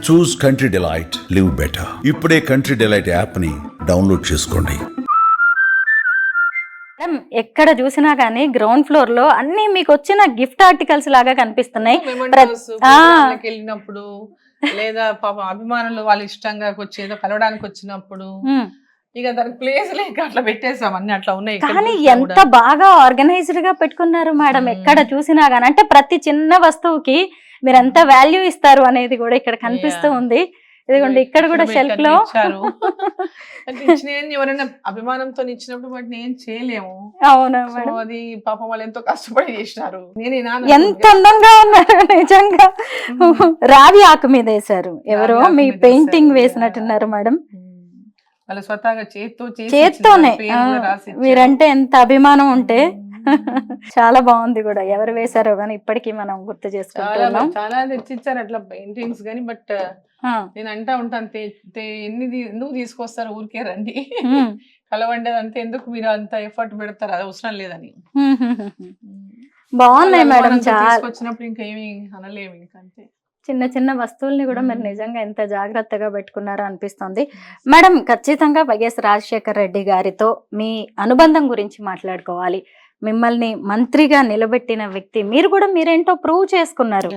చూస్ country delight, live better. ఇప్పుడే country delight app ని download చేసుకోండి. ఎక్కడ చూసినా గానీ గ్రౌండ్ ఫ్లోర్ లో అన్ని మీకు వచ్చిన గిఫ్ట్ ఆర్టికల్స్ లాగా కనిపిస్తున్నాయి. వెళ్ళినప్పుడు లేదా పాపం అభిమానులు వాళ్ళు ఇష్టంగా వచ్చి ఏదో కలవడానికి వచ్చినప్పుడు ఇక దానికి ప్లేస్ లేక అట్లా పెట్టేసాం, అన్ని అట్లా ఉన్నాయి. కానీ ఎంత బాగా ఆర్గనైజ్డ్ గా పెట్టుకున్నారు మేడం, ఎక్కడ చూసినా గానీ. అంటే ప్రతి చిన్న వస్తువుకి మీరు ఎంత వాల్యూ ఇస్తారు అనేది కూడా ఇక్కడ కనిపిస్తూ ఉంది. ఇదిగోండి ఇక్కడ కూడా షెల్ఫ్ లో ఎవరైనా అభిమానంతో ఇచ్చినప్పుడు వాటిని ఏం చేయలేము. అవునా, అది పాపం వాళ్ళు ఎంతో కష్టపడి చేసినారు. ఎంత అందంగా ఉన్నారు నిజంగా. రావి ఆకు మీద వేశారు, ఎవరో మీ పెయింటింగ్ వేసినట్టున్నారు మేడం. వాళ్ళ స్వతహాగా చేత్తోనే మీరంటే ఎంత అభిమానం ఉంటే. చాలా బాగుంది కూడా, ఎవరు వేశారో గానీ ఇప్పటికీ మనం గుర్తు చేసుకుంటున్నాం. చాలా తెచ్చిచ్చారు అట్లా పెయింటింగ్స్ గానీ. బట్ నేను అంటా ఉంటాను, ఎందుకు తీసుకొస్తారు, ఊరికే రండి కలవండి, అంతే ఎందుకు మీరు అంత ఎఫర్ట్ పెడతారు, అది అవసరం లేదని. బాగున్నాయి మేడం, తీసుకొచ్చినప్పుడు ఇంకా ఏమి అనలేము. ఇంకా అంతే చిన్న చిన్న వస్తువుల్ని కూడా మీరు నిజంగా ఎంత జాగ్రత్తగా పెట్టుకున్నారో అనిపిస్తుంది మేడం. ఖచ్చితంగా వైఎస్ రాజశేఖర రెడ్డి గారితో మీ అనుబంధం గురించి మాట్లాడుకోవాలి. మిమ్మల్ని మంత్రిగా నిలబెట్టిన వ్యక్తి మీరు కూడా, మీరేంటో ప్రూవ్ చేసుకున్నారు.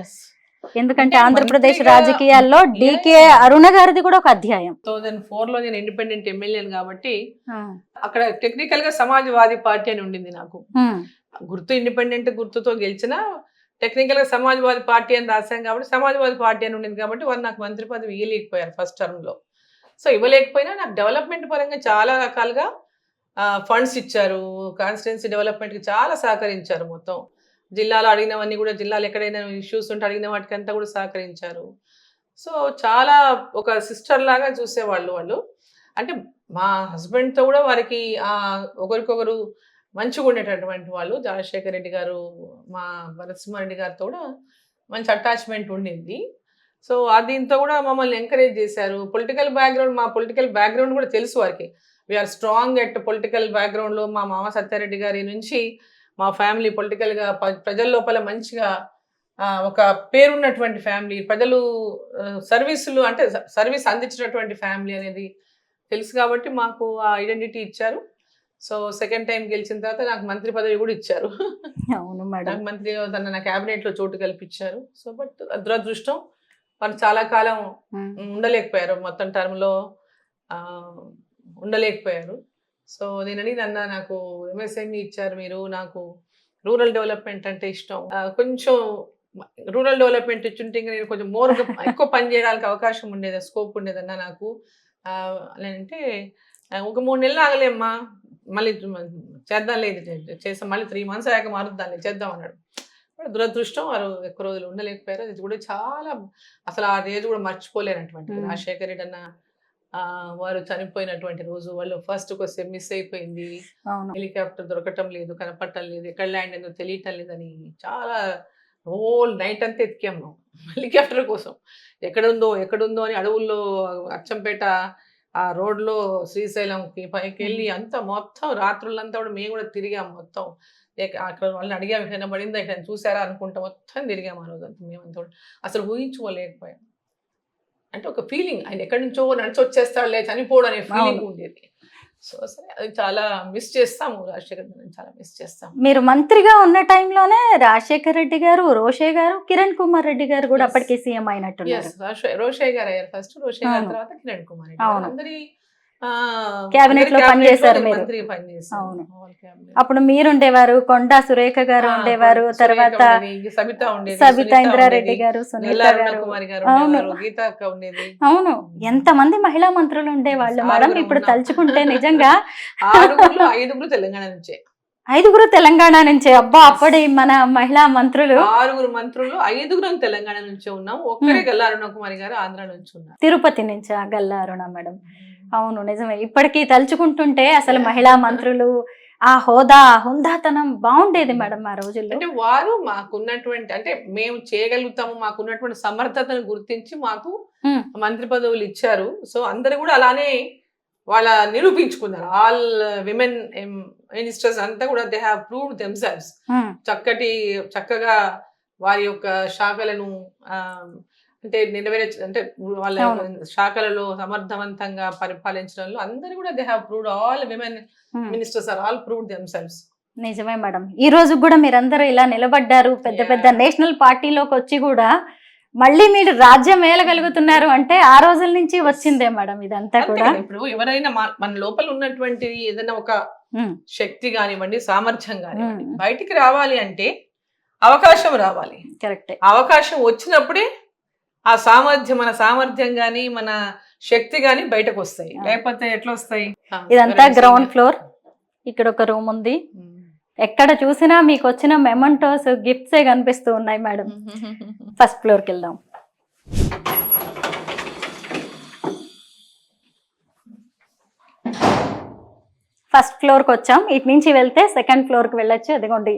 ఎందుకంటే ఆంధ్రప్రదేశ్ రాజకీయాల్లో డికే అరుణ గారిది కూడా ఒక అధ్యాయం. 2004 లో నేను ఇండిపెండెంట్ ఎమ్మెల్యే కాబట్టి అక్కడ టెక్నికల్ గా సమాజ్వాదీ పార్టీ అని ఉండింది. నాకు గుర్తు ఇండిపెండెంట్ గుర్తుతో గెలిచిన, టెక్నికల్ గా సమాజ్వాదీ పార్టీ అని రాశాం కాబట్టి సమాజ్వాదీ పార్టీ అని ఉండింది. కాబట్టి వారు నాకు మంత్రి పదవి ఇవ్వలేకపోయారు ఫస్ట్ టర్మ్ లో. సో ఇవ్వలేకపోయినా నాకు డెవలప్మెంట్ పరంగా చాలా రకాలుగా ఫండ్స్ ఇచ్చారు. కాన్స్టిట్యున్సీ డెవలప్మెంట్ కి చాలా సహకరించారు. మొత్తం జిల్లాలో అడిగినవన్నీ కూడా, జిల్లాలో ఎక్కడైనా ఇష్యూస్ ఉంటే అడిగిన వాటికంతా కూడా సహకరించారు. సో చాలా ఒక సిస్టర్ లాగా చూసేవాళ్ళు వాళ్ళు. అంటే మా హస్బెండ్తో కూడా వారికి ఒకరికొకరు మంచిగా ఉండేటటువంటి వాళ్ళు. రాజశేఖర రెడ్డి గారు, మా నరసింహారెడ్డి గారితో కూడా మంచి అటాచ్మెంట్ ఉండింది. సో దీంతో కూడా మమ్మల్ని ఎంకరేజ్ చేశారు. పొలిటికల్ బ్యాక్గ్రౌండ్, మా పొలిటికల్ బ్యాక్గ్రౌండ్ కూడా తెలుసు వారికి. వీఆర్ స్ట్రాంగ్ ఎట్ పొలిటికల్ బ్యాక్గ్రౌండ్లో. మా మామ సత్యారెడ్డి గారి నుంచి మా ఫ్యామిలీ పొలిటికల్గా ప్రజల లోపల మంచిగా ఒక పేరున్నటువంటి ఫ్యామిలీ, ప్రజలు సర్వీసులు అంటే సర్వీస్ అందించినటువంటి ఫ్యామిలీ అనేది తెలుసు. కాబట్టి మాకు ఆ ఐడెంటిటీ ఇచ్చారు. సో సెకండ్ టైం గెలిచిన తర్వాత నాకు మంత్రి పదవి కూడా ఇచ్చారు. అవును మేడం, నాకు మంత్రి నా క్యాబినెట్లో చోటు కల్పించారు. సో బట్ దురదృష్టం, వాళ్ళు చాలా కాలం ఉండలేకపోయారు, మొత్తం టర్మ్లో ఉండలేకపోయారు. సో నేను అడిగిన, నాకు ఎంఎస్ఎంఈ ఇచ్చారు మీరు, నాకు రూరల్ డెవలప్మెంట్ అంటే ఇష్టం, కొంచెం రూరల్ డెవలప్మెంట్ ఇచ్చుంటే ఇంకా నేను కొంచెం ఎక్కువ పని చేయడానికి అవకాశం ఉండేది, స్కోప్ ఉండేదన్నా నాకు అంటే. ఒక 3 నెలలు ఆగలేమ్మా, మళ్ళీ చేద్దాం, లేదు చేస్తాం, మళ్ళీ 3 months అయ్యాక మారుద్దాం, చేద్దాం అన్నాడు. దురదృష్టం, వారు ఎక్కువ రోజులు ఉండలేకపోయారు. అది కూడా చాలా, అసలు ఆ రోజు కూడా మర్చిపోలేనటువంటి. రాజశేఖర రెడ్డి అన్న వారు చనిపోయినటువంటి రోజు, వాళ్ళు ఫస్ట్ కోసం మిస్ అయిపోయింది, హెలికాప్టర్ దొరకటం లేదు, కనపడటం లేదు, ఎక్కడ ల్యాండ్ ఏందో తెలియటం లేదని చాలా హోల్ నైట్ అంతా ఎతికాము హెలికాప్టర్ కోసం. ఎక్కడుందో అని అడవుల్లో, అచ్చంపేట ఆ రోడ్లో శ్రీశైలంకి పైకి వెళ్ళి అంతా మొత్తం రాత్రులంతా కూడా మేము కూడా తిరిగాము. మొత్తం అక్కడ వాళ్ళని అడిగాము, ఎక్కడైనా పడిందా, ఇక్కడ చూసారా అనుకుంటా మొత్తం తిరిగాము ఆ రోజు అంతా. మేమంతా అసలు ఊహించుకోలేకపోయాం. అంటే ఒక ఫీలింగ్, ఆయన ఎక్కడి నుంచో నడిచి వచ్చేస్తాడులే, చనిపోవడం అనే ఫీలింగ్ ఉండేది. సో సరే, అది చాలా మిస్ చేస్తాము, రాజశేఖర్ రెడ్డి చాలా మిస్ చేస్తాము. మీరు మంత్రిగా ఉన్న టైంలోనే రాజశేఖర రెడ్డి గారు, రోషే గారు, కిరణ్ కుమార్ రెడ్డి గారు కూడా అప్పటికే సీఎం అయినట్టున్నారు. రోషే గారు అయ్యారు ఫస్ట్, రోషే గారి తర్వాత కిరణ్ కుమార్ రెడ్డి. అందరి క్యాబినెట్ లో పనిచేశారు మీరు. అవును, అప్పుడు మీరుండేవారు, కొండా సురేఖ గారు ఉండేవారు, తర్వాత సబితా ఇంద్రారెడ్డి గారు, సునీత గారు, అవును, ఎంత మంది మహిళా మంత్రులు ఉండేవాళ్ళు మేడం. ఇప్పుడు తలుచుకుంటే నిజంగా 5 తెలంగాణ నుంచే, 5 తెలంగాణ నుంచే. అబ్బా, అప్పటి మన మహిళా మంత్రులు 6 మంత్రులు, 5 తెలంగాణ నుంచే ఉన్నాం. ఒక్కరే గల్లా అరుణ కుమారి గారు ఆంధ్ర నుంచి ఉన్నారు, తిరుపతి నుంచి. గల్లా అరుణ మేడం, అవును నిజమే. ఇప్పటికీ తలుచుకుంటుంటే అసలు మహిళా మంత్రులు ఆ హోదా, హుందాతనం బాగుండేది మేడం ఆ రోజుల్లో. అంటే వారు మాకున్నటువంటి, అంటే మేము చేయగలుగుతాము, మాకున్నటువంటి సమర్థతను గుర్తించి మాకు మంత్రి పదవులు ఇచ్చారు. సో అందరు కూడా అలానే వాళ్ళ నిరూపించుకున్నారు. ఆల్ విమెన్ మినిస్టర్స్ అంతా కూడా దే హ్యావ్ ప్రూవ్డ్ దెమ్సెల్వ్స్. చక్కగా వారి యొక్క శాఖలను అంటే అంటే వాళ్ళ అవును. శాఖలలో సమర్థవంతంగా పరిపాలించడంలో అందరూ కూడా they have proved, all women ministers are all proved themselves. నిజమే మేడం. ఈ రోజు కూడా మీరందరూ ఇలా నిలబడ్డారు, పెద్ద పెద్ద నేషనల్ పార్టీలోకి వచ్చి కూడా మళ్ళీ మీరు రాజ్యం ఏలగలుగుతున్నారు అంటే ఆ రోజుల నుంచి వచ్చిందే మేడం ఇదంతా కూడా. ఇప్పుడు ఎవరైనా మన లోపల ఉన్నటువంటి ఏదైనా ఒక శక్తి కానివ్వండి, సామర్థ్యం కానివ్వండి, బయటికి రావాలి అంటే అవకాశం రావాలి. కరెక్ట్. అవకాశం వచ్చినప్పుడే ఆ మన సామర్థ్యం గాని మన శక్తి గాని బయటకు వస్తాయి, లేకపోతే ఎట్లా వస్తాయి? ఇదంతా గ్రౌండ్ ఫ్లోర్. ఇక్కడ ఒక రూమ్ ఉంది. ఎక్కడ చూసినా మీకు వచ్చిన మెమంటోస్, గిఫ్ట్సే కనిపిస్తూ ఉన్నాయి మేడం. ఫస్ట్ ఫ్లోర్కి వెళ్దాం. ఫస్ట్ ఫ్లోర్కి వచ్చాం. ఇటు నుంచి వెళ్తే సెకండ్ ఫ్లోర్కి వెళ్ళొచ్చు. అదిగోండి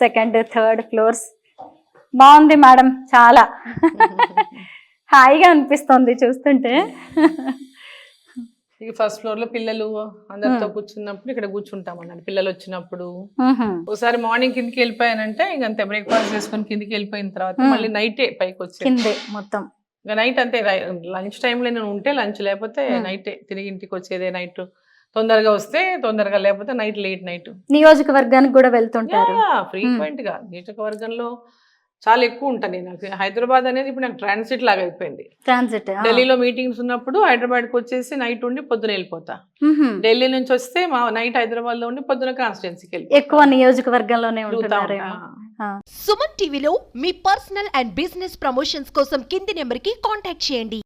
సెకండ్, థర్డ్ ఫ్లోర్స్. బాగుంది మేడం, చాలా హాయిగా అనిపిస్తుంది చూస్తుంటే. ఫస్ట్ ఫ్లోర్ లో పిల్లలు అందరితో కూర్చున్నప్పుడు ఇక్కడ కూర్చుంటాం అన్నట్టు. పిల్లలు వచ్చినప్పుడు ఒకసారి మార్నింగ్ కిందికి వెళ్ళిపోయానంటే ఇంకంతే, బ్రేక్ఫాస్ట్ చేసుకుని కిందికి వెళ్ళిపోయిన తర్వాత మళ్ళీ నైటే పైకి వచ్చేది మొత్తం. ఇంకా నైట్ అంతే, లంచ్ టైంలో నేను ఉంటే లంచ్, లేకపోతే నైటే తిరిగి ఇంటికి వచ్చేదే. నైట్ తొందరగా వస్తే తొందరగా, లేకపోతే నైట్ లేట్ నైట్. నియోజకవర్గానికి కూడా వెళ్తుంటారు ఫ్రీక్వెంట్ గా. నియోజకవర్గంలో చాలా ఎక్కువ ఉంటాను నేను. హైదరాబాద్ అనేది ఇప్పుడు నాకు ట్రాన్సిట్ లాగా అయిపోయింది. ట్రాన్సిట్. ఢిల్లీలో మీటింగ్స్ ఉన్నప్పుడు హైదరాబాద్కి వచ్చేసి నైట్ ఉండి పొద్దున వెళ్ళిపోతా. ఢిల్లీ నుంచి వస్తే నైట్ హైదరాబాద్ లో ఉండి పొద్దున కాన్స్టిట్యున్సీకి వెళ్ళి ఎక్కువ నియోజకవర్గంలోనే ఉంటున్నారు. సుమన్ టీవీలో మీ పర్సనల్ అండ్ బిజినెస్ ప్రమోషన్స్ కోసం కింది నెంబర్ కి కాంటాక్ట్ చేయండి.